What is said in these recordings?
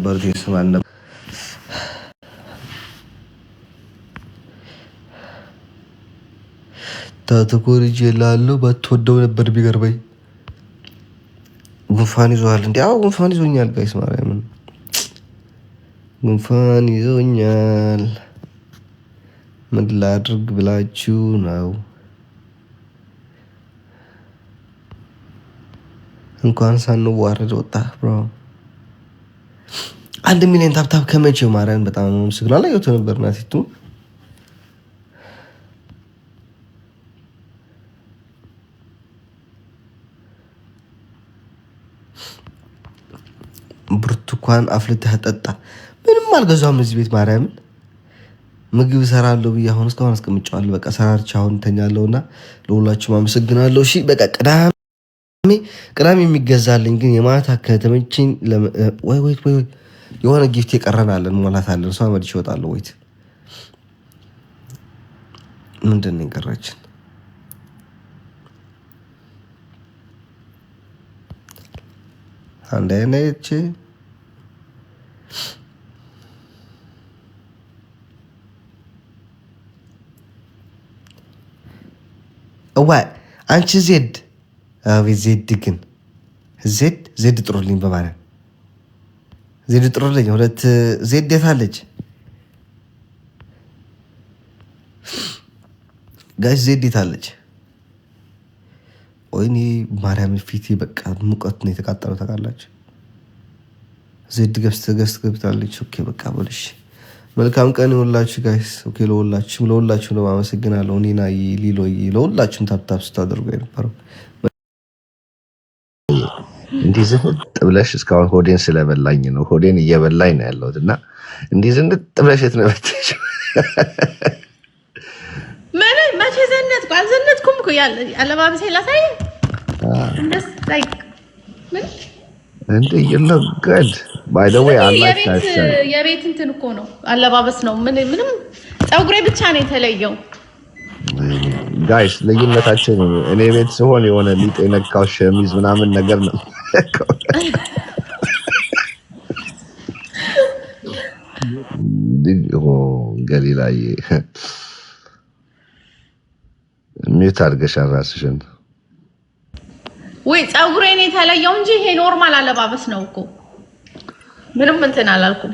በርቴ ስማን ተኮርጄ ላለው ባትወደው ነበር ቢገርበኝ። ጉንፋን ይዞሃል እንዴ? አዎ ጉንፋን ይዞኛል ጋይስ፣ ማርያምን ጉንፋን ይዞኛል። ምን ላድርግ ብላችሁ ነው? እንኳን ሳንዋረድ ወጣ ብሮ። 1 ሚሊዮን ታብታብ ከመቼው? ማርያምን በጣም ምስግና ላይ ወጥቶ ነበር ናቲቱ። ብርቱካን አፍልተህ ጠጣ። ምንም አልገዛውም እዚህ ቤት ማርያምን። ምግብ እሰራለሁ ብዬ አሁን እስካሁን አስቀምጫዋለሁ። በቃ ሰራርቼ አሁን እንተኛለሁና ለሁላችሁም አመሰግናለሁ። እሺ በቃ ቅዳሜ የሚገዛልኝ ግን የማታ ከተመቸኝ ወይ የሆነ ጊፍት የቀረናለን ሞላታለን። እሷ መልሼ እወጣለሁ። ወይት ምንድን ነው የቀረችን? አንድ አይነት አንቺ ዜድ ዜድ ግን ዜድ ጥሩልኝ፣ በማርያም ዜድ ጥሩልኝ። 2 ዜድ የታለች ጋይስ? ዜድ የታለች? ወይኔ ማርያም ፊቴ በቃ ሙቀት ነው የተቃጠለው ታውቃላችሁ። ዜድ ገብታለች። ኦኬ በቃ በልሽ። መልካም ቀን ይሁንላችሁ ጋይስ። ኦኬ ለሁላችሁ ነው አመሰግናለሁ። እኔና ሊሎይ ለሁላችሁም ታፕታፕ ስታደርጉ የነበረው እንዲህ ዝንጥ ብለሽ እስካሁን ሆዴን ስለበላኝ ነው። ሆዴን እየበላኝ ነው ያለሁት እና እንዲህ ዝንጥ ብለሽ የትነበትሽ ምን መቼ ዘነጥኩ? አልዘነጥኩም እኮ አለባበሴ ላሳይ እንዴ ይለገድ ባይ ዘ ዌይ አላይክ የቤት እንትን እኮ ነው አለባበስ ነው። ምንም ፀጉሬ ብቻ ነው የተለየው ጋይስ። ለየነታችን እኔ ቤት ሲሆን የሆነ ሊጥ የነካው ሸሚዝ ምናምን ነገር ነው ገሊላዬ ሚዩት አድርገሻል ራስሽን። ወይ ፀጉሬን የተለየው እንጂ ይሄ ኖርማል አለባበስ ነው እኮ ምንም እንትን አላልኩም።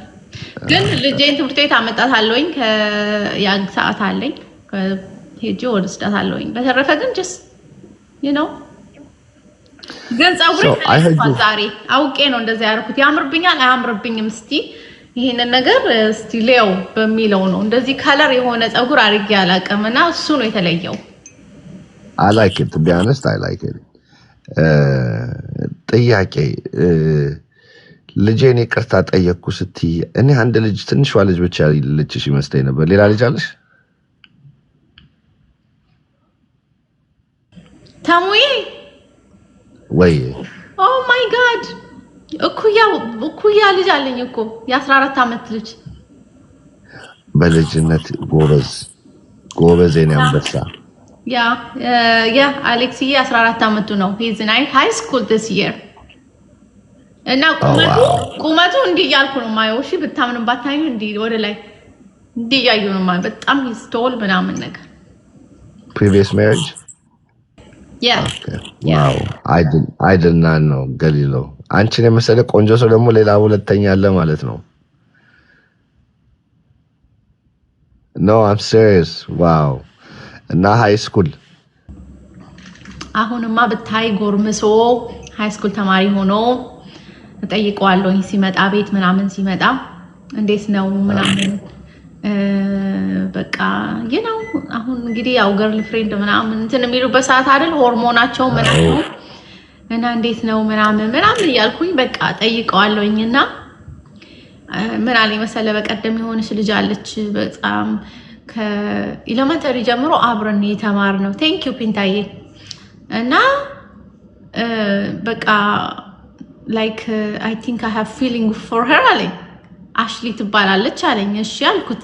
ግን ልጄን ትምህርት ቤት አመጣታለሁኝ ከያን ሰዓት አለኝ ሄጄ ወስዳታለሁኝ። በተረፈ ግን just you know ግን ፀጉሬ ዛሬ አውቄ ነው እንደዚህ ያደረኩት። ያምርብኛል አያምርብኝም እስቲ ይሄንን ነገር እስቲ ሌው በሚለው ነው እንደዚህ ከለር የሆነ ፀጉር አድርጌ አላውቅምና እሱ ነው የተለየው። I like it to be honest. I like it. ጥያቄ ልጄን ይቅርታ ጠየቅኩ ስትይ እኔ አንድ ልጅ ትንሿ ልጅ ብቻ ልጅሽ ይመስለኝ ነበር። ሌላ ልጅ አለሽ? ታሙዬ ወይ ኦ ማይ ጋድ እኩያ ልጅ አለኝ እኮ የ14 ዓመት ልጅ። በልጅነት ጎበዝ የኔ አንበሳ። ያ አሌክስዬ 14 ዓመቱ ነው። he's in high school this year እና ቁመቱ እንዲህ ያልኩ ነው ማየው። እሺ ብታምንም ባታዩ እንዲህ ወደ ላይ እንዲህ ያዩ ነው ማየው። በጣም he's tall ምናምን ነገር። previous marriage? yeah okay. wow I did not know ገሊሎ። አንቺን የመሰለ ቆንጆ ሰው ደግሞ ሌላ ሁለተኛ አለ ማለት ነው? no I'm serious wow እና ሃይ ስኩል አሁንማ ብታይ ጎርምሶ ሃይ ስኩል ተማሪ ሆኖ ተጠይቀዋለሁ ሲመጣ ቤት ምናምን ሲመጣ እንዴት ነው ምናምን በቃ you አሁን እንግዲህ ያው ገርል ፍሬንድ ምናምን እንትን የሚሉበት ሰዓት አይደል ሆርሞናቸው ምናምን እና እንዴት ነው ምናምን እያልኩኝ በቃ ጠይቀዋለሁኝና ምን አለኝ መሰለ በቀደም የሆነች ልጅ አለች በጣም ከኤሌመንተሪ ጀምሮ አብረን የተማርነው ቴንክ ዩ ፒንታዬ እና በቃ ላይክ አይ ቲንክ አይ ሃቭ ፊሊንግ ፎር ሄር አለኝ። አሽሊ ትባላለች አለኝ። እሺ አልኩት።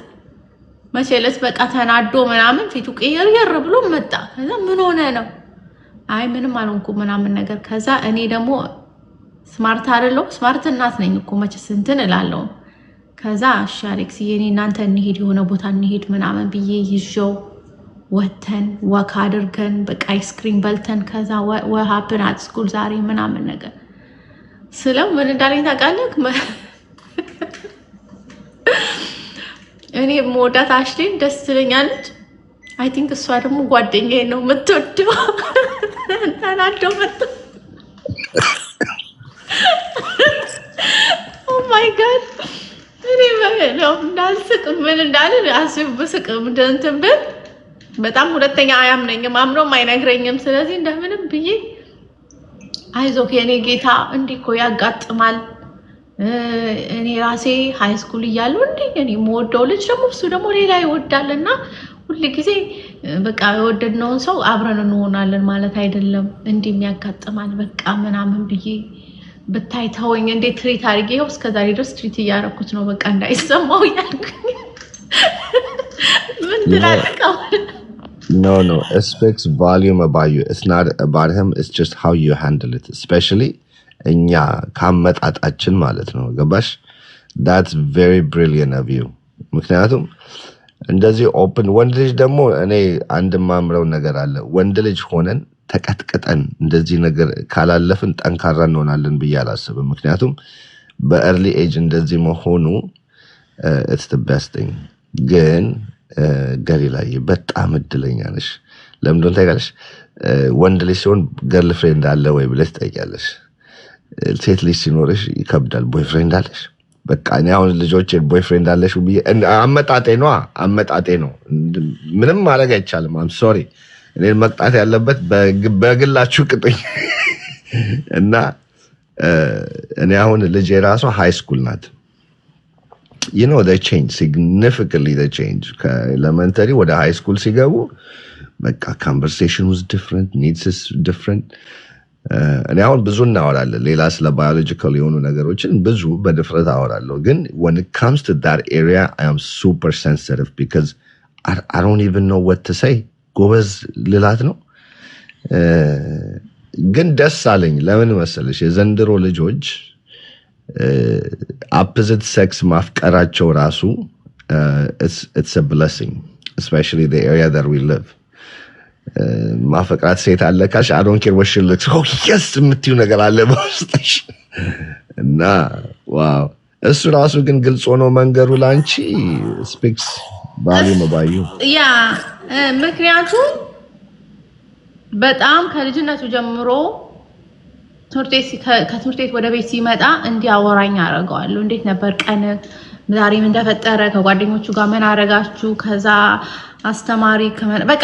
መቼለስ በቃ ተናዶ ምናምን ፊቱ ቀየር ብሎ መጣ። ከዛ ምን ሆነ ነው? አይ ምንም አልሆንኩም ምናምን ነገር። ከዛ እኔ ደግሞ ስማርት አይደለም ስማርት እናት ነኝ እኮ መቼስ እንትን እላለሁ ከዛ እሺ አሌክስ የኔ እናንተ እንሂድ የሆነ ቦታ እንሂድ ምናምን ብዬ ይዤው ወተን ወክ አድርገን በቃ አይስክሪም በልተን ከዛ what happened at school ዛሬ ምናምን ነገር ስለው ምን እንዳለኝ ታውቃለህ እኔ ሞዳት አሽሊን ደስ ትለኛለች I think እሷ ደግሞ ጓደኛዬ ነው የምትወደው ተናደው መጣ Oh my god እኔ ነው እንዳልስቅ ምን እንዳለ አስብ ብስቅ እንደንተም በጣም ሁለተኛ አያምነኝም አምኖም አይነግረኝም ስለዚህ እንደምንም ብዬ አይዞክ የኔ ጌታ እንዲኮ ያጋጥማል እኔ ራሴ ሃይ ስኩል እያለሁ እኔ ሞወደው ልጅ ደግሞ እሱ ደግሞ ሌላ ይወዳልና ሁሉ ጊዜ በቃ የወደድነውን ሰው አብረን እንሆናለን ማለት አይደለም እንዲም ያጋጥማል በቃ ምናምን ብዬ በታይታውኝ እንዴ ትሪት አድርጌው እስከዛሬ ድረስ ትሪት ያያረኩት ነው በቃ እንዳይሰማው ያልኩኝ ምን ትላለህ No, it speaks volume about you. It's not about him, it's just how you handle it. Especially እኛ ካመጣጣችን ማለት ነው ገባሽ that's very brilliant of you ምክንያቱም እንደዚህ ኦፕን ወንድ ልጅ ደግሞ እኔ አንድ ማምረው ነገር አለ ወንድ ልጅ ሆነን ተቀጥቀጠን እንደዚህ ነገር ካላለፍን ጠንካራ እንሆናለን ብዬ አላስብም ምክንያቱም በኤርሊ ኤጅ እንደዚህ መሆኑ it's the best thing ግን ገሊላዬ በጣም እድለኛ ነሽ ለምን እንደሆነ ታውቂያለሽ ወንድ ልጅ ሲሆን ገርል ፍሬንድ አለ ወይ ብለሽ ትጠይቂያለሽ ሴት ልጅ ሲኖርሽ ይከብዳል ቦይፍሬንድ አለሽ በቃ እኔ አሁን ልጆች ቦይፍሬንድ አለሽ ብዬ አመጣጤ ነው ምንም ማድረግ አይቻልም I'm sorry እኔን መቅጣት ያለበት በግላችሁ ቅጡኝ እና እኔ አሁን ልጅ የራሷ ሃይ ስኩል ናት you know they change significantly they change elementary ወደ high school ሲገቡ በቃ conversation was different needs is different እኔ አሁን ብዙ እናወራለን ሌላ ስለ biological የሆኑ ነገሮችን ብዙ በድፍረት አወራለሁ ግን when it comes to that area I am super sensitive because I don't even know what to say ጎበዝ ልላት ነው ግን ደስ አለኝ ለምን መሰለሽ የዘንድሮ ልጆች opposite sex ማፍቀራቸው ራሱ it's a blessing especially the area that we live ማፈቅራት ሴት አለ ካሽ I don't care what she looks oh yes የምትዩ ነገር አለ በውስጥሽ እና ዋው እሱ ራሱ ግን ግልጽ ሆኖ መንገሩ ላንቺ speaks volume about you ያ ምክንያቱም በጣም ከልጅነቱ ጀምሮ ከትምህርት ቤት ወደ ቤት ሲመጣ እንዲያወራኝ አደርገዋለሁ እንዴት ነበር ቀን ዛሬ ምን ተፈጠረ ከጓደኞቹ ጋር ምን አረጋችሁ ከዛ አስተማሪ በቃ